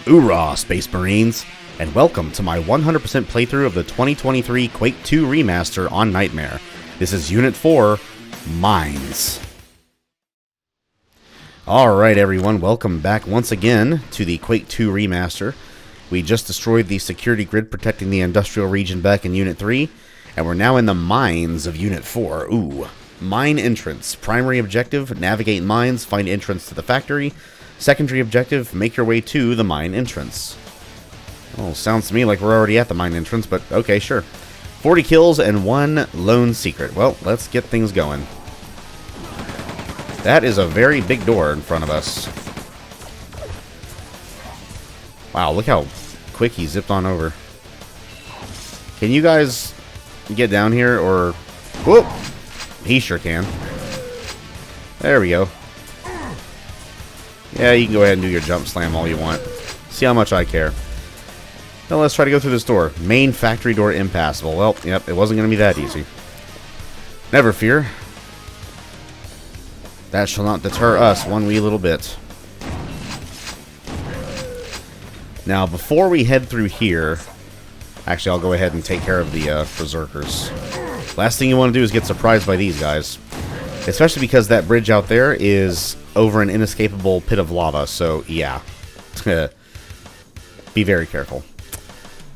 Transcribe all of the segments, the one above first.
Hoorah, Space Marines, and welcome to my 100% playthrough of the 2023 Quake 2 Remaster on Nightmare. This is Unit 4, Mines. Alright everyone, welcome back once again to the Quake 2 Remaster. We just destroyed the security grid protecting the industrial region back in Unit 3, and we're now in the mines of Unit 4. Ooh. Mine entrance. Primary objective, navigate mines, find entrance to the factory. Secondary objective, make your way to the mine entrance. Well, sounds to me like we're already at the mine entrance, but okay, sure. 40 kills and 1 lone secret. Well, let's get things going. That is a very big door in front of us. Wow, look how quick he zipped on over. Can you guys get down here, or... Whoop! He sure can. There we go. Yeah, you can go ahead and do your jump slam all you want. See how much I care. Now let's try to go through this door. Main factory door impassable. Well, yep, it wasn't going to be that easy. Never fear. That shall not deter us one wee little bit. Now, before we head through here... Actually, I'll go ahead and take care of the berserkers. Last thing you want to do is get surprised by these guys. Especially because that bridge out there is over an inescapable pit of lava, so yeah. Be very careful.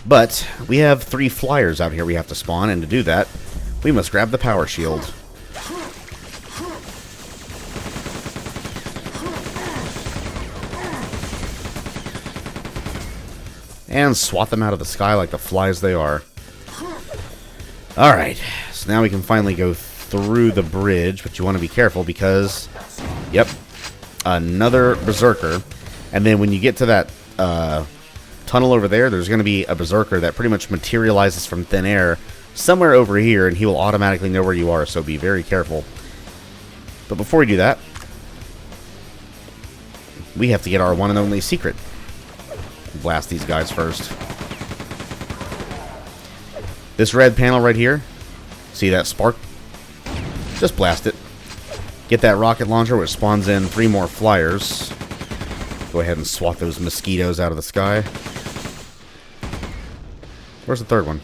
But we have 3 flyers out here we have to spawn, and to do that, we must grab the power shield. And swat them out of the sky like the flies they are. Alright, so now we can finally go through the bridge, but you want to be careful because, yep, another berserker. And then when you get to that tunnel over there, there's going to be a berserker that pretty much materializes from thin air somewhere over here, and he will automatically know where you are, so be very careful. But before we do that, we have to get our one and only secret. Blast these guys first. This red panel right here, see that spark? Just blast it. Get that rocket launcher, which spawns in 3 more flyers. Go ahead and swat those mosquitoes out of the sky. Where's the third one?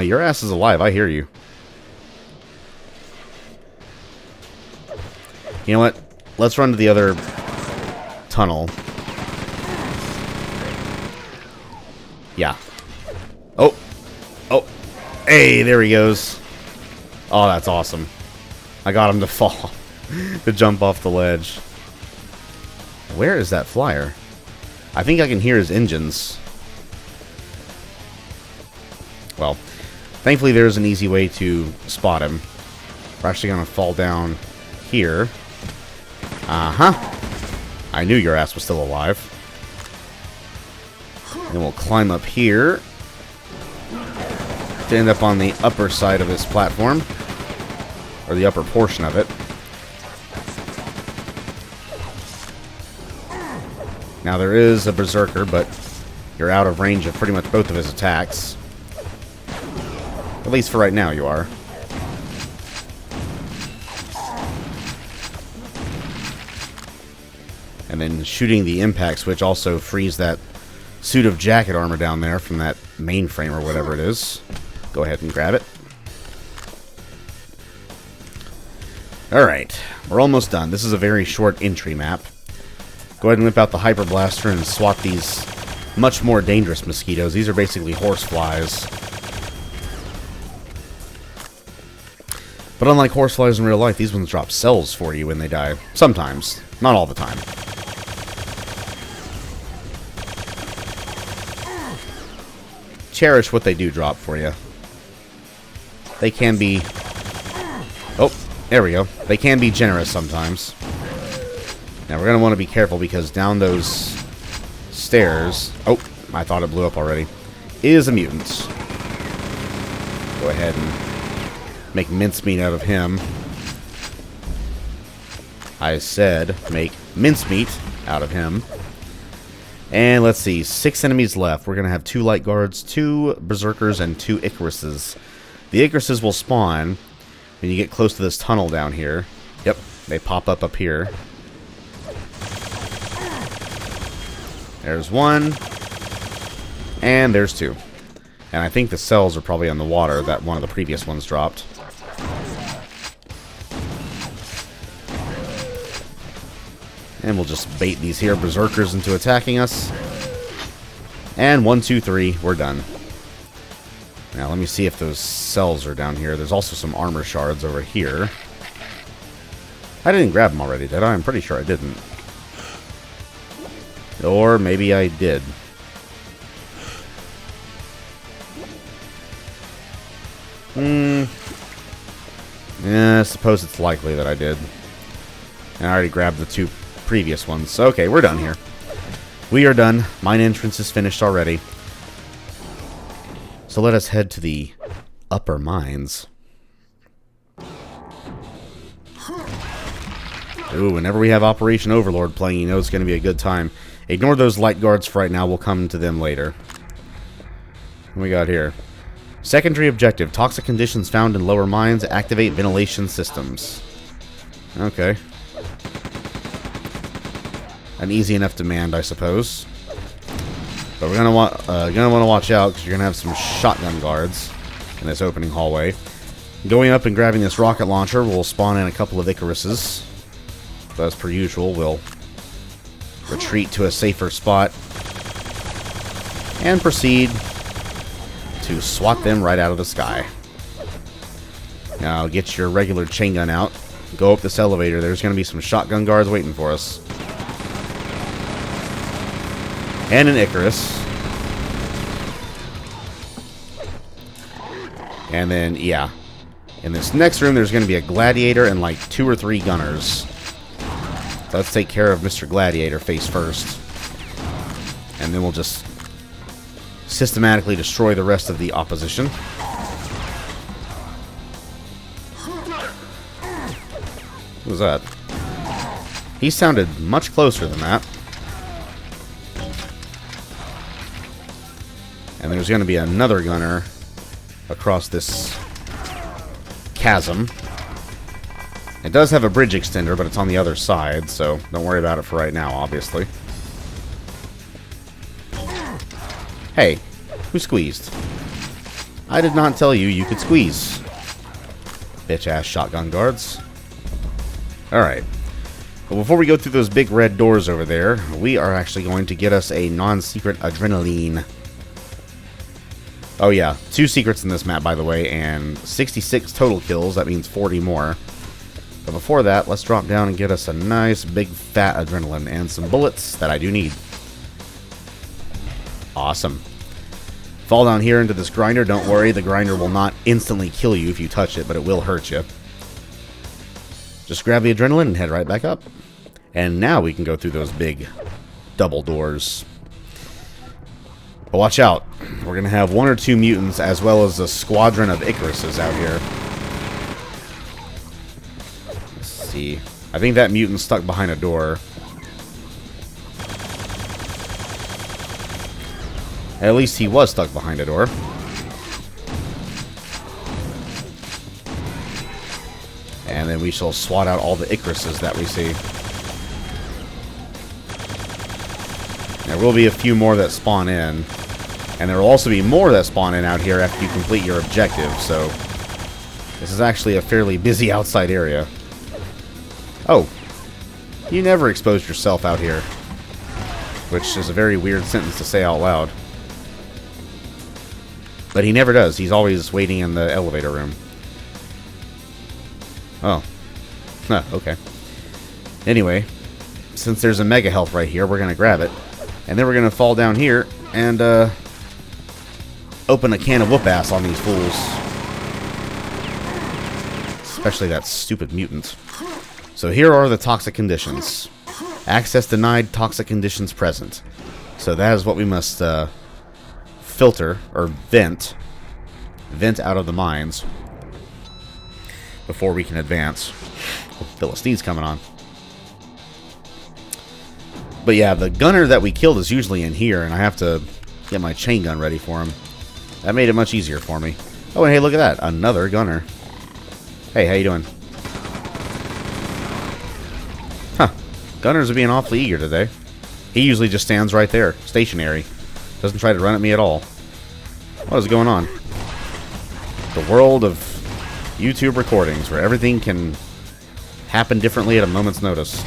Your ass is alive, I hear you. You know what? Let's run to the other tunnel. Yeah. Oh. Oh. Hey, there he goes. Oh, that's awesome. I got him to fall. To jump off the ledge. Where is that flyer? I think I can hear his engines. Well, thankfully there's an easy way to spot him. We're actually going to fall down here. Uh-huh. I knew your ass was still alive. Then we'll climb up here to end up on the upper side of this platform. Or the upper portion of it. Now there is a berserker, but you're out of range of pretty much both of his attacks. At least for right now you are. And then shooting the impact switch also frees that suit of jacket armor down there from that mainframe or whatever it is. Go ahead and grab it. Alright, we're almost done. This is a very short entry map. Go ahead and whip out the Hyper Blaster and swat these much more dangerous mosquitoes. These are basically horse flies. But unlike horse flies in real life, these ones drop cells for you when they die. Sometimes. Not all the time. Cherish what they do drop for you. They can be... Oh, there we go. They can be generous sometimes. Now, we're going to want to be careful because down those stairs... Oh, I thought it blew up already. Is a mutant. Go ahead and make mincemeat out of him. I said make mincemeat out of him. And let's see, 6 enemies left. We're going to have 2 light guards, 2 berserkers, and 2 Icaruses. The Icaruses will spawn when you get close to this tunnel down here. Yep, they pop up here. There's one. And there's two. And I think the cells are probably on the water that one of the previous ones dropped. And we'll just bait these here berserkers into attacking us. And 1, 2, 3, we're done. Now let me see if those cells are down here. There's also some armor shards over here. I didn't grab them already, did I? I'm pretty sure I didn't. Or maybe I did. Yeah, I suppose it's likely that I did. And I already grabbed the two previous ones. Okay, we're done here. We are done. Mine entrance is finished already. So let us head to the upper mines. Ooh, whenever we have Operation Overlord playing, you know it's going to be a good time. Ignore those light guards for right now. We'll come to them later. What we got here? Secondary objective. Toxic conditions found in lower mines. Activate ventilation systems. Okay. An easy enough demand, I suppose. But we're gonna want to watch out because you're gonna have some shotgun guards in this opening hallway. Going up and grabbing this rocket launcher, we'll spawn in a couple of Icaruses. But as per usual, we'll retreat to a safer spot and proceed to swat them right out of the sky. Now get your regular chain gun out. Go up this elevator. There's going to be some shotgun guards waiting for us. And an Icarus. And then, yeah. In this next room, there's going to be a Gladiator and like 2 or 3 gunners. So let's take care of Mr. Gladiator face first. And then we'll just systematically destroy the rest of the opposition. What was that? He sounded much closer than that. And there's going to be another gunner across this chasm. It does have a bridge extender, but it's on the other side, so don't worry about it for right now, obviously. Hey, who squeezed? I did not tell you you could squeeze. Bitch-ass shotgun guards. Alright. But before we go through those big red doors over there, we are actually going to get us a non-secret adrenaline. Oh yeah, 2 secrets in this map, by the way, and 66 total kills. That means 40 more. But before that, let's drop down and get us a nice big fat adrenaline and some bullets that I do need. Awesome. Fall down here into this grinder. Don't worry, the grinder will not instantly kill you if you touch it, but it will hurt you. Just grab the adrenaline and head right back up. And now we can go through those big double doors. But watch out. We're going to have 1 or 2 mutants as well as a squadron of Icaruses out here. Let's see. I think that mutant's stuck behind a door. At least he was stuck behind a door. And then we shall swat out all the Icaruses that we see. There will be a few more that spawn in. And there will also be more that spawn in out here after you complete your objective, so this is actually a fairly busy outside area. Oh, you never exposed yourself out here. Which is a very weird sentence to say out loud. But he never does. He's always waiting in the elevator room. Oh. Huh, okay. Anyway, since there's a mega health right here, we're going to grab it. And then we're going to fall down here and open a can of whoop-ass on these fools. Especially that stupid mutant. So here are the toxic conditions. Access denied, toxic conditions present. So that is what we must filter, or vent out of the mines before we can advance. Philistine's coming on. But yeah, the gunner that we killed is usually in here, and I have to get my chain gun ready for him. That made it much easier for me. Oh, and hey, look at that. Another gunner. Hey, how you doing? Huh. Gunners are being awfully eager today. He usually just stands right there, stationary. Doesn't try to run at me at all. What is going on? The world of YouTube recordings, where everything can happen differently at a moment's notice.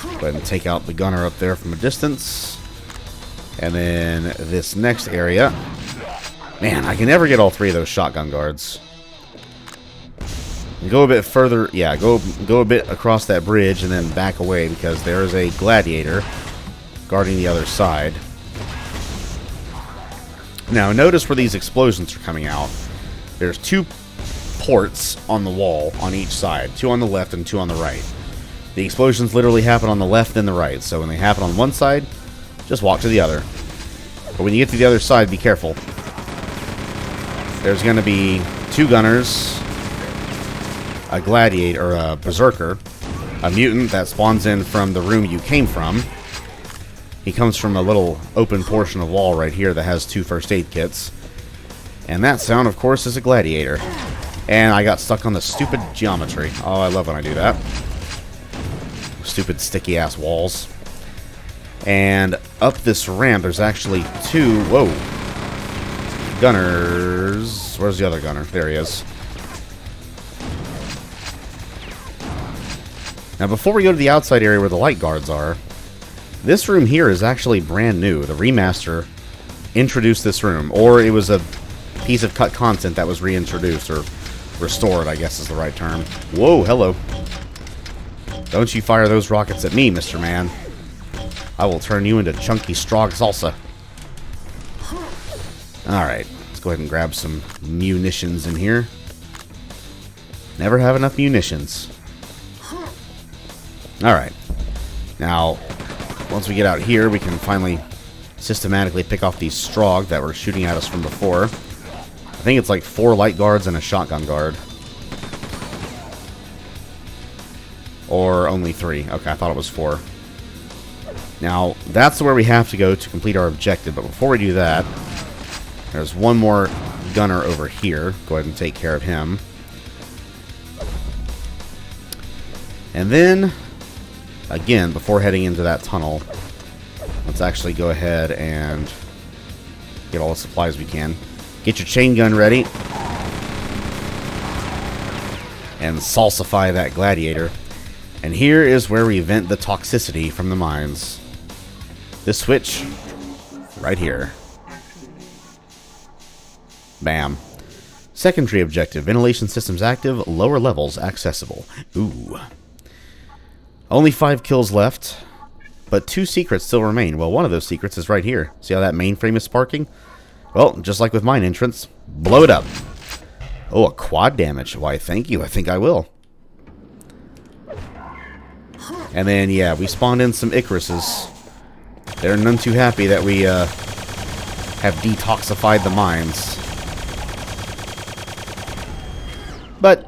Go ahead and take out the gunner up there from a distance. And then this next area. Man, I can never get all three of those shotgun guards. Go a bit further. Yeah, go a bit across that bridge and then back away, because there is a gladiator guarding the other side. Now, notice where these explosions are coming out. There's 2 ports on the wall on each side. 2 on the left and 2 on the right. The explosions literally happen on the left and the right. So when they happen on one side, just walk to the other. But when you get to the other side, be careful. There's going to be 2 gunners, a gladiator, or a berserker, a mutant that spawns in from the room you came from. He comes from a little open portion of wall right here that has 2 first aid kits. And that sound, of course, is a gladiator. And I got stuck on the stupid geometry. Oh, I love when I do that. Stupid sticky-ass walls. And up this ramp, there's actually 2... Whoa. Gunners. Where's the other gunner? There he is. Now, before we go to the outside area where the light guards are, this room here is actually brand new. The remaster introduced this room, or it was a piece of cut content that was reintroduced, or restored, I guess is the right term. Whoa, hello. Don't you fire those rockets at me, Mr. Man. I will turn you into chunky Strogg salsa. Alright, let's go ahead and grab some munitions in here. Never have enough munitions. Alright. Now, once we get out here, we can finally systematically pick off these Strogg that were shooting at us from before. I think it's like 4 light guards and a shotgun guard. Or only 3. Okay, I thought it was 4. Now, that's where we have to go to complete our objective. But before we do that, there's one more gunner over here. Go ahead and take care of him. And then, again, before heading into that tunnel, let's actually go ahead and get all the supplies we can. Get your chain gun ready. And salsify that gladiator. And here is where we vent the toxicity from the mines. This switch, right here. Bam. Secondary objective, ventilation systems active, lower levels accessible. Ooh. Only 5 kills left, but 2 secrets still remain. Well, one of those secrets is right here. See how that mainframe is sparking? Well, just like with mine entrance, blow it up. Oh, a quad damage. Why, thank you. I think I will. And then, yeah, we spawned in some Icaruses. They're none too happy that we have detoxified the mines. But,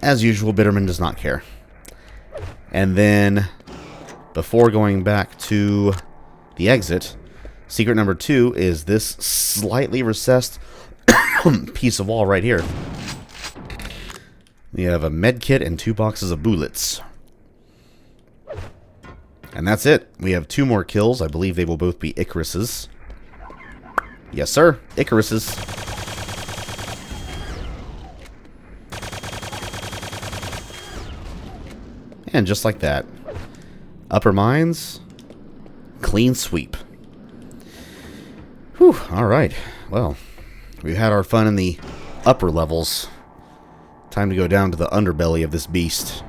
as usual, Bitterman does not care. And then, before going back to the exit, secret number 2 is this slightly recessed piece of wall right here. We have a med kit and 2 boxes of bullets. And that's it. We have 2 more kills. I believe they will both be Icaruses. Yes, sir. Icaruses. And just like that. Upper mines. Clean sweep. Whew. Alright. Well, we've had our fun in the upper levels. Time to go down to the underbelly of this beast.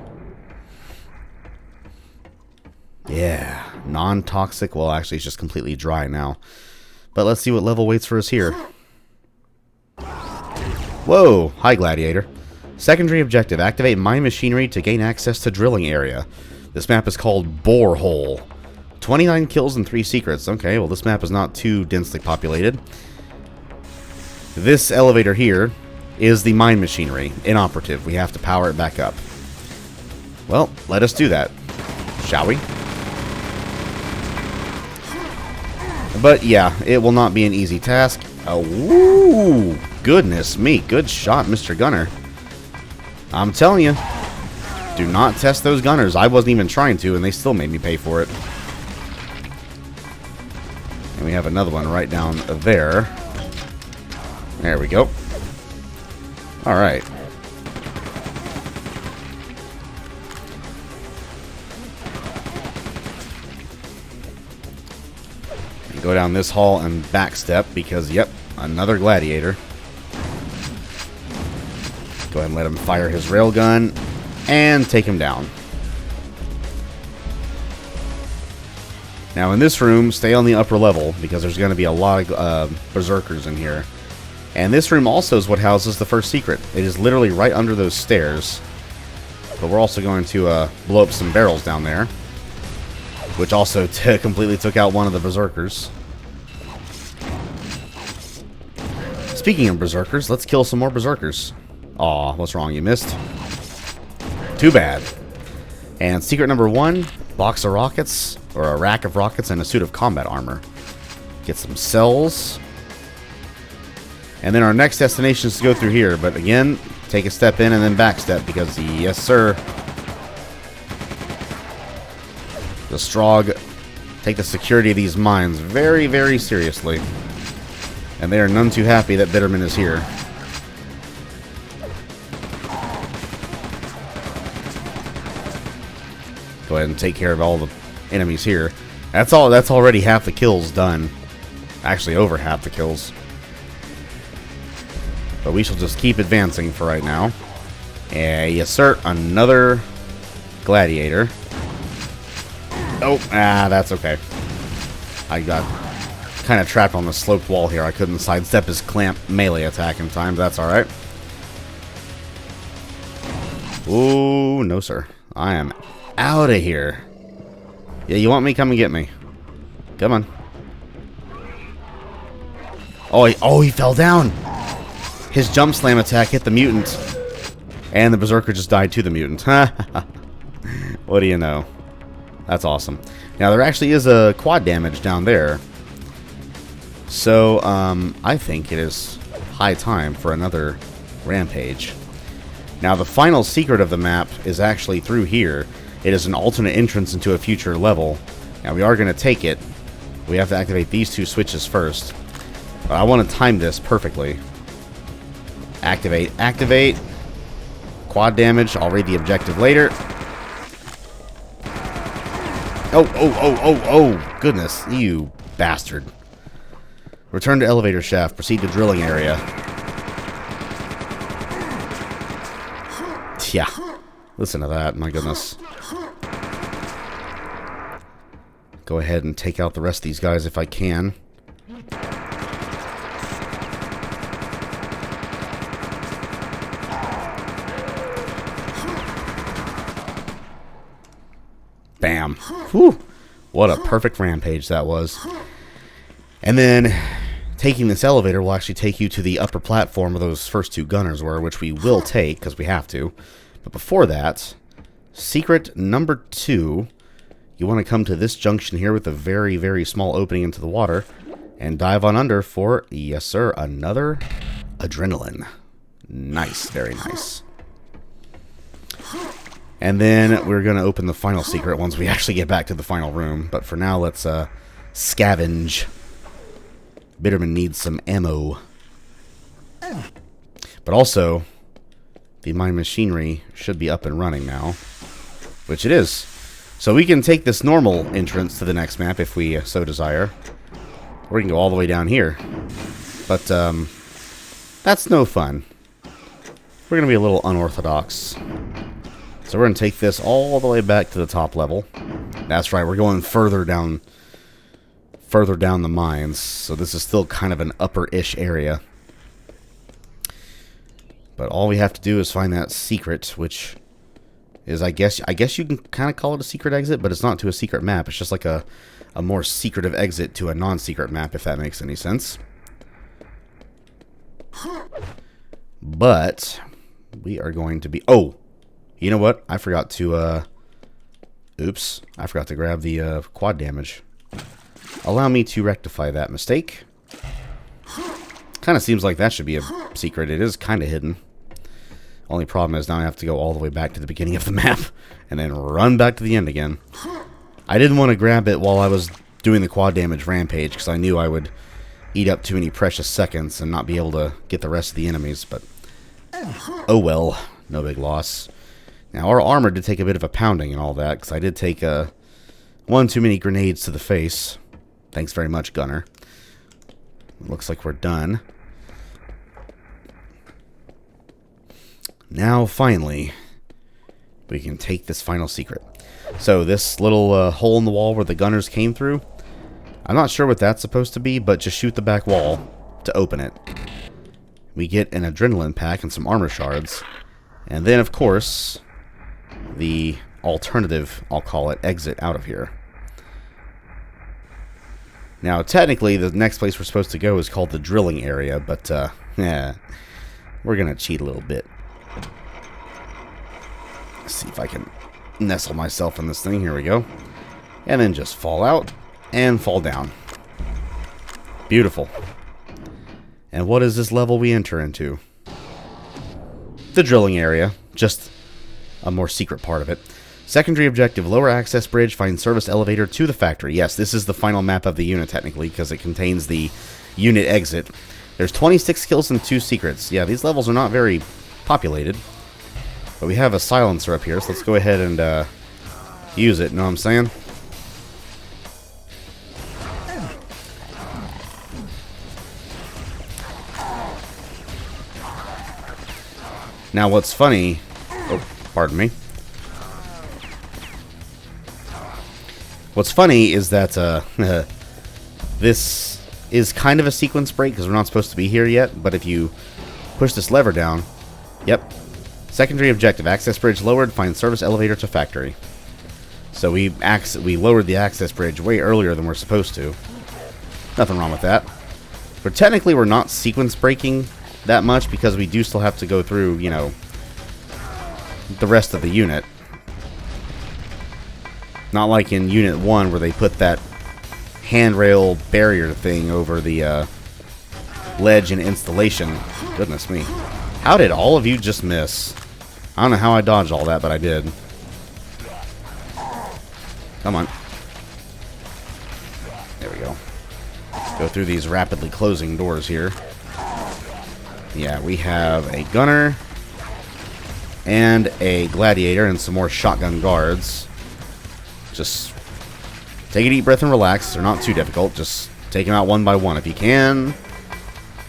Yeah, non-toxic. Well, actually, it's just completely dry now. But let's see what level waits for us here. Whoa! Hi, Gladiator. Secondary objective. Activate mine machinery to gain access to drilling area. This map is called Borehole. 29 kills and 3 secrets. Okay, well, this map is not too densely populated. This elevator here is the mine machinery. Inoperative. We have to power it back up. Well, let us do that. Shall we? But yeah, it will not be an easy task. Oh, woo! Goodness me. Good shot, Mr. Gunner. I'm telling you. Do not test those gunners. I wasn't even trying to, and they still made me pay for it. And we have another one right down there. There we go. Alright. Go down this hall and backstep because, yep, another gladiator. Go ahead and let him fire his railgun and take him down. Now in this room, stay on the upper level because there's going to be a lot of berserkers in here. And this room also is what houses the first secret. It is literally right under those stairs. But we're also going to blow up some barrels down there, which also completely took out one of the berserkers. Speaking of berserkers, let's kill some more berserkers. Aw, what's wrong? You missed? Too bad. And secret number 1, box of rockets, or a rack of rockets and a suit of combat armor. Get some cells. And then our next destination is to go through here, but again, take a step in and then backstep because, yes sir, the Strogg take the security of these mines very, very seriously. And they are none too happy that Bitterman is here. Go ahead and take care of all the enemies here. That's already half the kills done. Actually, over half the kills. But we shall just keep advancing for right now. Yes, sir. Another gladiator. Oh, that's okay. I got kind of trapped on the sloped wall here. I couldn't sidestep his clamp melee attack in time. That's alright. Ooh, no, sir. I am out of here. Yeah, you want me? Come and get me. Come on. Oh, he fell down. His jump slam attack hit the mutant. And the berserker just died to the mutant. What do you know? That's awesome. Now, there actually is a quad damage down there. So, I think it is high time for another rampage. Now, the final secret of the map is actually through here. It is an alternate entrance into a future level. Now, we are going to take it. We have to activate these 2 switches first. But I want to time this perfectly. Activate, activate. Quad damage. I'll read the objective later. Oh, goodness. You bastard. Return to elevator shaft. Proceed to drilling area. Yeah. Listen to that. My goodness. Go ahead and take out the rest of these guys if I can. Bam. Whew. What a perfect rampage that was. And then taking this elevator will actually take you to the upper platform where those first 2 gunners were, which we will take because we have to. But before that, secret number 2, you want to come to this junction here with a very, very small opening into the water and dive on under for, yes sir, another adrenaline. Nice, very nice. And then we're going to open the final secret once we actually get back to the final room. But for now, let's scavenge. Bitterman needs some ammo. But also, the mine machinery should be up and running now. Which it is. So we can take this normal entrance to the next map if we so desire. Or we can go all the way down here. But that's no fun. We're going to be a little unorthodox. So we're going to take this all the way back to the top level. That's right, we're going further down the mines. So this is still kind of an upper-ish area. But all we have to do is find that secret, which is, I guess you can kind of call it a secret exit, but it's not to a secret map. It's just like a more secretive exit to a non-secret map, if that makes any sense. But we are going to be... Oh! You know what? I forgot to, oops. I forgot to grab the, quad damage. Allow me to rectify that mistake. Kind of seems like that should be a secret. It is kind of hidden. Only problem is now I have to go all the way back to the beginning of the map and then run back to the end again. I didn't want to grab it while I was doing the quad damage rampage because I knew I would eat up too many precious seconds and not be able to get the rest of the enemies, but oh well, no big loss. Now our armor did take a bit of a pounding and all that because I did take one too many grenades to the face. Thanks very much, Gunner. Looks like we're done. Now, finally, we can take this final secret. So, this little hole in the wall where the gunners came through, I'm not sure what that's supposed to be, but just shoot the back wall to open it. We get an adrenaline pack and some armor shards. And then, of course, the alternative, I'll call it, exit out of here. Now, technically, the next place we're supposed to go is called the drilling area, but, yeah, we're going to cheat a little bit. Let's see if I can nestle myself in this thing. Here we go. And then just fall out and fall down. Beautiful. And what is this level we enter into? The drilling area. Just a more secret part of it. Secondary objective, lower access bridge, find service elevator to the factory. Yes, this is the final map of the unit, technically, because it contains the unit exit. There's 26 kills and 2 secrets. Yeah, these levels are not very populated. But we have a silencer up here, so let's go ahead and use it, know what I'm saying? Now what's funny... Oh, pardon me. What's funny is that this is kind of a sequence break because we're not supposed to be here yet, but if you push this lever down... Yep. Secondary objective, access bridge lowered, find service elevator to factory. So we lowered the access bridge way earlier than we're supposed to. Nothing wrong with that. But technically we're not sequence breaking that much because we do still have to go through, you know, the rest of the unit. Not like in Unit 1 where they put that handrail barrier thing over the ledge and installation. Goodness me. How did all of you just miss? I don't know how I dodged all that, but I did. Come on. There we go. Go through these rapidly closing doors here. Yeah, we have a gunner and a gladiator and some more shotgun guards. Just take a deep breath and relax. They're not too difficult. Just take them out one by one if you can.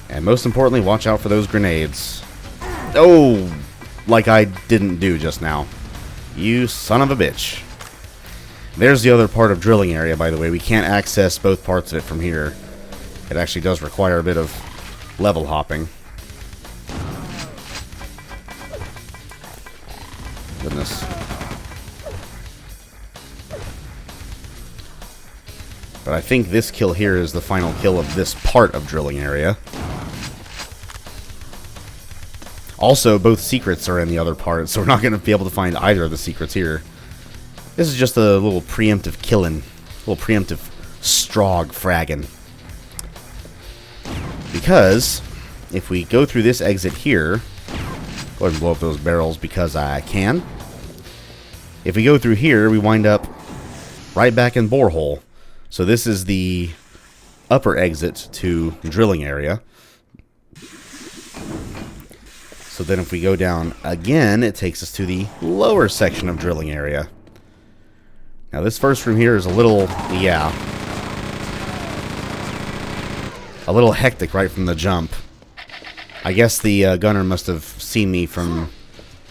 And most importantly, watch out for those grenades. Oh, like I didn't do just now. You son of a bitch. There's the other part of drilling area, by the way. We can't access both parts of it from here. It actually does require a bit of level hopping. Goodness. But I think this kill here is the final kill of this part of drilling area. Also, both secrets are in the other part, so we're not going to be able to find either of the secrets here. This is just a little preemptive killing. A little preemptive Strogg fragging. Because, if we go through this exit here... Go ahead and blow up those barrels because I can. If we go through here, we wind up right back in Borehole. So this is the upper exit to drilling area. So then if we go down again, it takes us to the lower section of drilling area. Now this first room here is a little, yeah, a little hectic right from the jump. I guess the gunner must have seen me from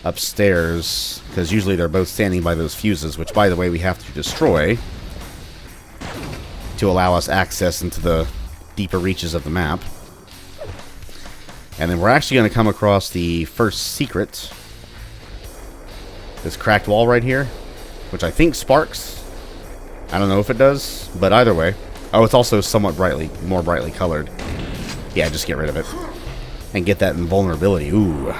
upstairs, because usually they're both standing by those fuses, which by the way we have to destroy to allow us access into the deeper reaches of the map. And then we're actually going to come across the first secret. This cracked wall right here, which I think sparks. I don't know if it does, but either way. Oh, it's also somewhat more brightly colored. Yeah, just get rid of it. And get that invulnerability. Ooh.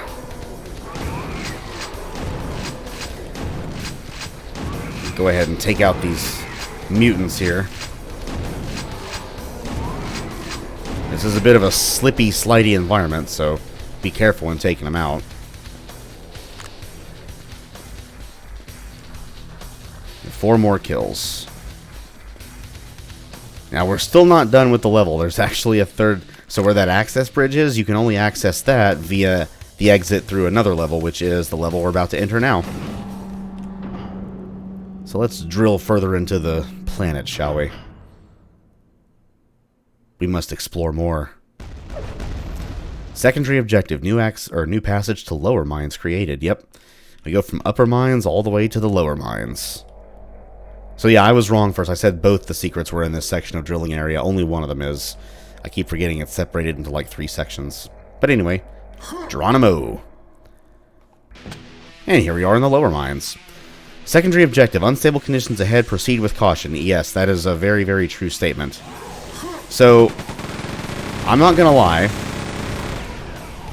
Go ahead and take out these mutants here. This is a bit of a slippy, slidey environment, so be careful when taking them out. 4 more kills. Now, we're still not done with the level. There's actually a third... So where that access bridge is, you can only access that via the exit through another level, which is the level we're about to enter now. So let's drill further into the planet, shall we? We must explore more. Secondary objective, new passage to lower mines created. Yep. We go from upper mines all the way to the lower mines. So yeah, I was wrong first. I said both the secrets were in this section of drilling area. Only one of them is. I keep forgetting it's separated into like 3 sections. But anyway, Geronimo. And here we are in the lower mines. Secondary objective, unstable conditions ahead, proceed with caution. Yes, that is a very, very true statement. So, I'm not gonna lie.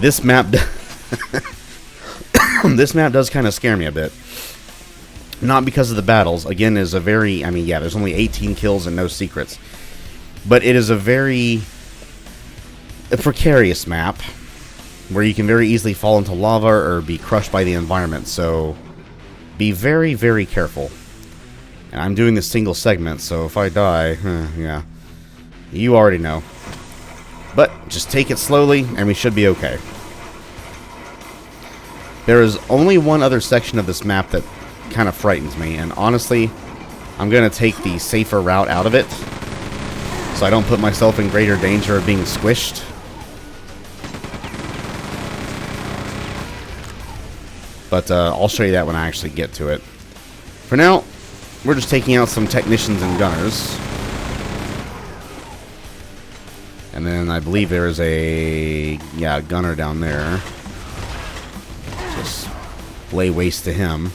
This map... this map does kind of scare me a bit. Not because of the battles. Again, is a very... I mean, yeah, there's only 18 kills and no secrets. But it is a very... a precarious map. Where you can very easily fall into lava or be crushed by the environment. So, be very, very careful. And I'm doing this single segment, so if I die... yeah. You already know. But, just take it slowly, and we should be okay. There is only one other section of this map that kind of frightens me, and honestly, I'm going to take the safer route out of it, so I don't put myself in greater danger of being squished. But I'll show you that when I actually get to it. For now, we're just taking out some technicians and gunners. And then I believe there's a gunner down there. Just lay waste to him.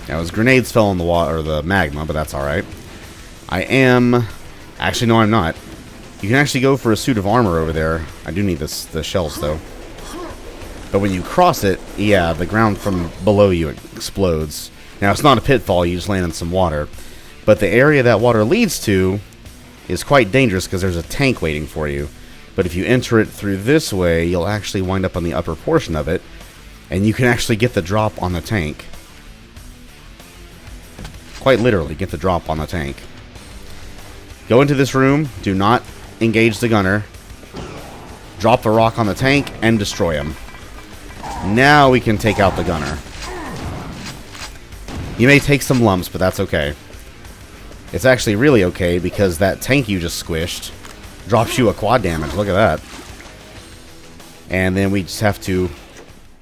Now his grenades fell in the water, or the magma, but that's alright. I am... Actually, no, I'm not. You can actually go for a suit of armor over there. I do need the shells, though. But when you cross it, yeah, the ground from below you explodes. Now, it's not a pitfall, you just land in some water. But the area that water leads to is quite dangerous because there's a tank waiting for you. But if you enter it through this way, you'll actually wind up on the upper portion of it, and you can actually get the drop on the tank. Quite literally, get the drop on the tank. Go into this room, do not engage the gunner, drop the rock on the tank, and destroy him. Now we can take out the gunner. You may take some lumps, but that's okay. It's actually really okay because that tank you just squished drops you a quad damage. Look at that. And then we just have to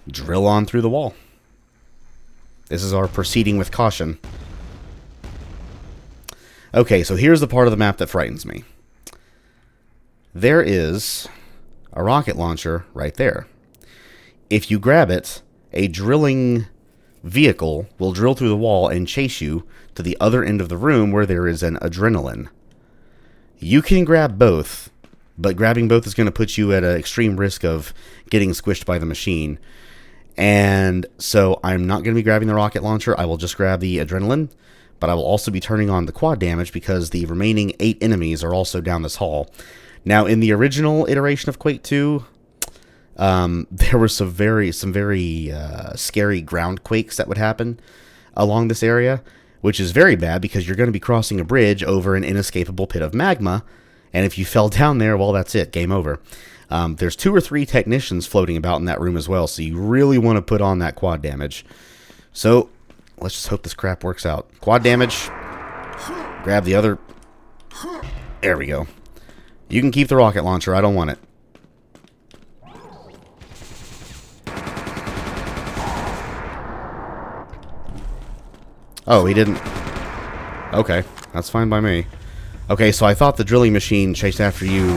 drill on through the wall. This is our proceeding with caution. Okay, so here's the part of the map that frightens me. There is a rocket launcher right there. If you grab it, a drilling vehicle will drill through the wall and chase you to the other end of the room where there is an adrenaline. You can grab both, but grabbing both is going to put you at an extreme risk of getting squished by the machine. And so I'm not going to be grabbing the rocket launcher. I will just grab the adrenaline, but I will also be turning on the quad damage because the remaining 8 enemies are also down this hall. Now, in the original iteration of Quake 2, there were some very scary ground quakes that would happen along this area, which is very bad because you're going to be crossing a bridge over an inescapable pit of magma, and if you fell down there, well, that's it, game over. There's 2 or 3 technicians floating about in that room as well, so you really want to put on that quad damage. So, let's just hope this crap works out. Quad damage, grab the other, there we go. You can keep the rocket launcher, I don't want it. Oh, he didn't. Okay, that's fine by me. Okay, so I thought the drilling machine chased after you.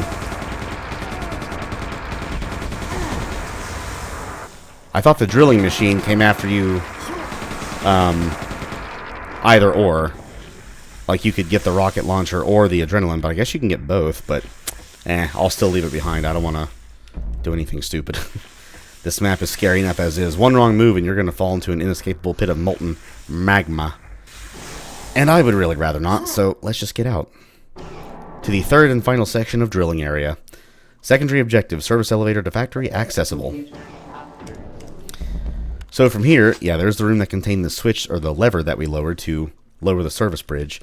I thought the drilling machine came after you, either or. Like you could get the rocket launcher or the adrenaline, but I guess you can get both, but I'll still leave it behind. I don't want to do anything stupid. This map is scary enough as is. One wrong move and you're going to fall into an inescapable pit of molten magma. And I would really rather not, so let's just get out. To the third and final section of drilling area. Secondary objective, service elevator to factory accessible. So from here, yeah, there's the room that contained the switch or the lever that we lowered to lower the service bridge.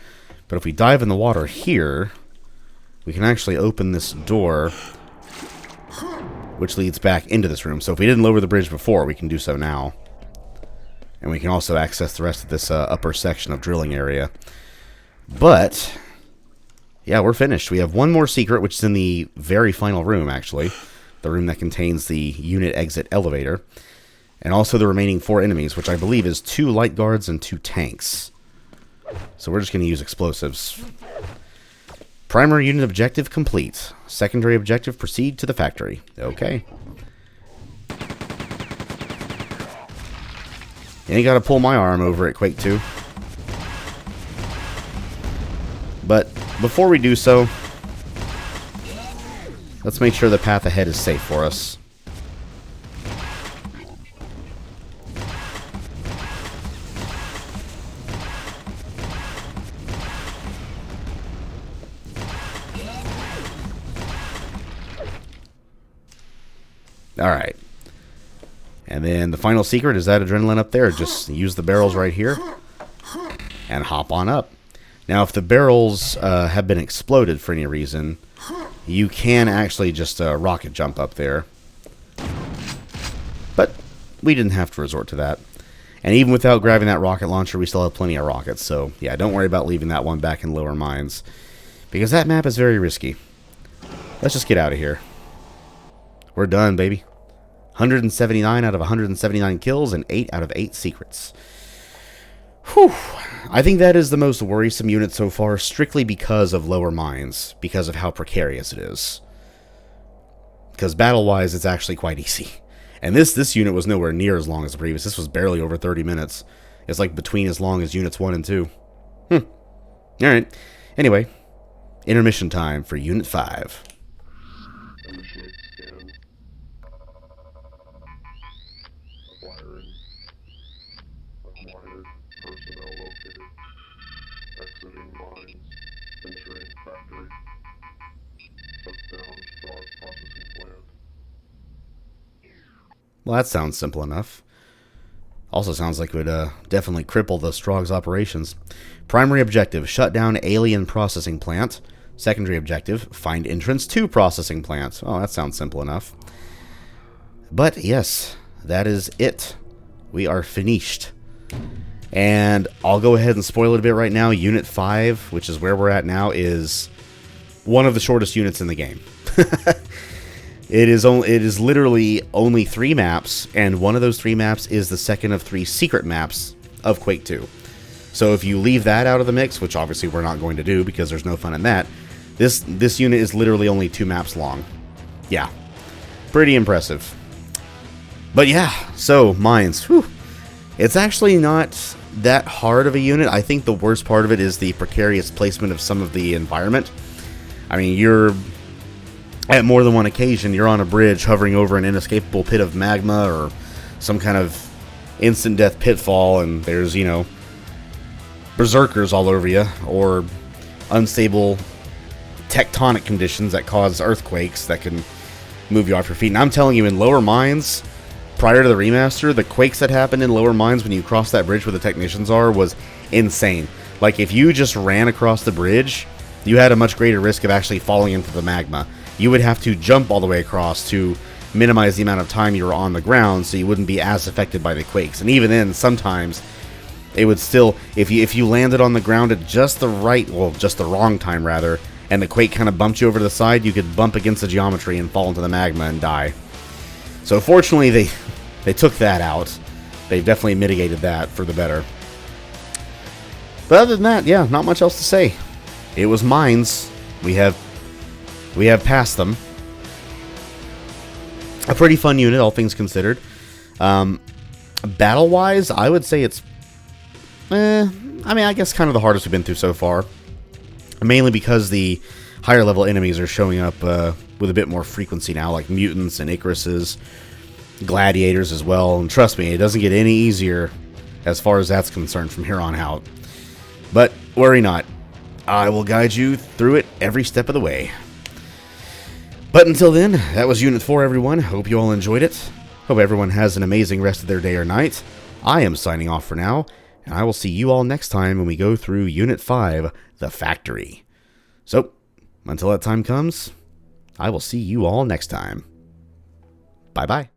But if we dive in the water here, we can actually open this door, which leads back into this room. So if we didn't lower the bridge before, we can do so now. And we can also access the rest of this upper section of drilling area. But yeah, we're finished. We have one more secret, which is in the very final room, actually. The room that contains the unit exit elevator. And also the remaining 4 enemies, which I believe is 2 light guards and 2 tanks. So we're just going to use explosives. Primary unit objective complete. Secondary objective, proceed to the factory. Okay. Ain't got to pull my arm over at Quake 2. But before we do so, let's make sure the path ahead is safe for us. Alright. And then the final secret is that adrenaline up there. Just use the barrels right here and hop on up. Now, if the barrels have been exploded for any reason, you can actually just rocket jump up there. But we didn't have to resort to that. And even without grabbing that rocket launcher, we still have plenty of rockets. So, yeah, don't worry about leaving that one back in lower mines, because that map is very risky. Let's just get out of here. We're done, baby. 179 out of 179 kills and 8 out of 8 secrets. Whew. I think that is the most worrisome unit so far, strictly because of lower mines, because of how precarious it is. Because battle-wise, it's actually quite easy. And this unit was nowhere near as long as the previous. This was barely over 30 minutes. It's like between as long as units 1 and 2. Alright. Anyway, intermission time for Unit 5. Exiting mines, entering factory, shut down Strogg processing plant. Well, that sounds simple enough. Also sounds like it would definitely cripple the Strogg's operations. Primary objective, shut down alien processing plant. Secondary objective, find entrance to processing plant. Oh, that sounds simple enough. But yes, that is it. We are finished. And I'll go ahead and spoil it a bit right now. Unit 5, which is where we're at now, is one of the shortest units in the game. It is literally only 3 maps, and one of those 3 maps is the second of 3 secret maps of Quake 2. So if you leave that out of the mix, which obviously we're not going to do because there's no fun in that, this unit is literally only 2 maps long. Yeah, pretty impressive. But yeah, so mines. Whew. It's actually not that hard of a unit. I think the worst part of it is the precarious placement of some of the environment. I mean, you're at more than one occasion, you're on a bridge hovering over an inescapable pit of magma or some kind of instant death pitfall, and there's, you know, berserkers all over you, or unstable tectonic conditions that cause earthquakes that can move you off your feet. And I'm telling you, in lower mines, prior to the remaster, the quakes that happened in lower mines when you cross that bridge where the technicians are was insane. Like, if you just ran across the bridge, you had a much greater risk of actually falling into the magma. You would have to jump all the way across to minimize the amount of time you were on the ground so you wouldn't be as affected by the quakes. And even then, sometimes it would still, if you landed on the ground at just the right, well, just the wrong time rather, and the quake kind of bumped you over to the side, you could bump against the geometry and fall into the magma and die. So fortunately, they took that out. They've definitely mitigated that for the better. But other than that, yeah, not much else to say. It was mines. We have passed them. A pretty fun unit, all things considered. Battle-wise, I would say it's, I mean, I guess kind of the hardest we've been through so far. Mainly because the higher level enemies are showing up with a bit more frequency now, like mutants and Icaruses, gladiators as well. And trust me, it doesn't get any easier as far as that's concerned from here on out. But worry not. I will guide you through it every step of the way. But until then, that was Unit 4, everyone. Hope you all enjoyed it. Hope everyone has an amazing rest of their day or night. I am signing off for now, And I will see you all next time when we go through Unit 5, the Factory. So, until that time comes, I will see you all next time. Bye-bye.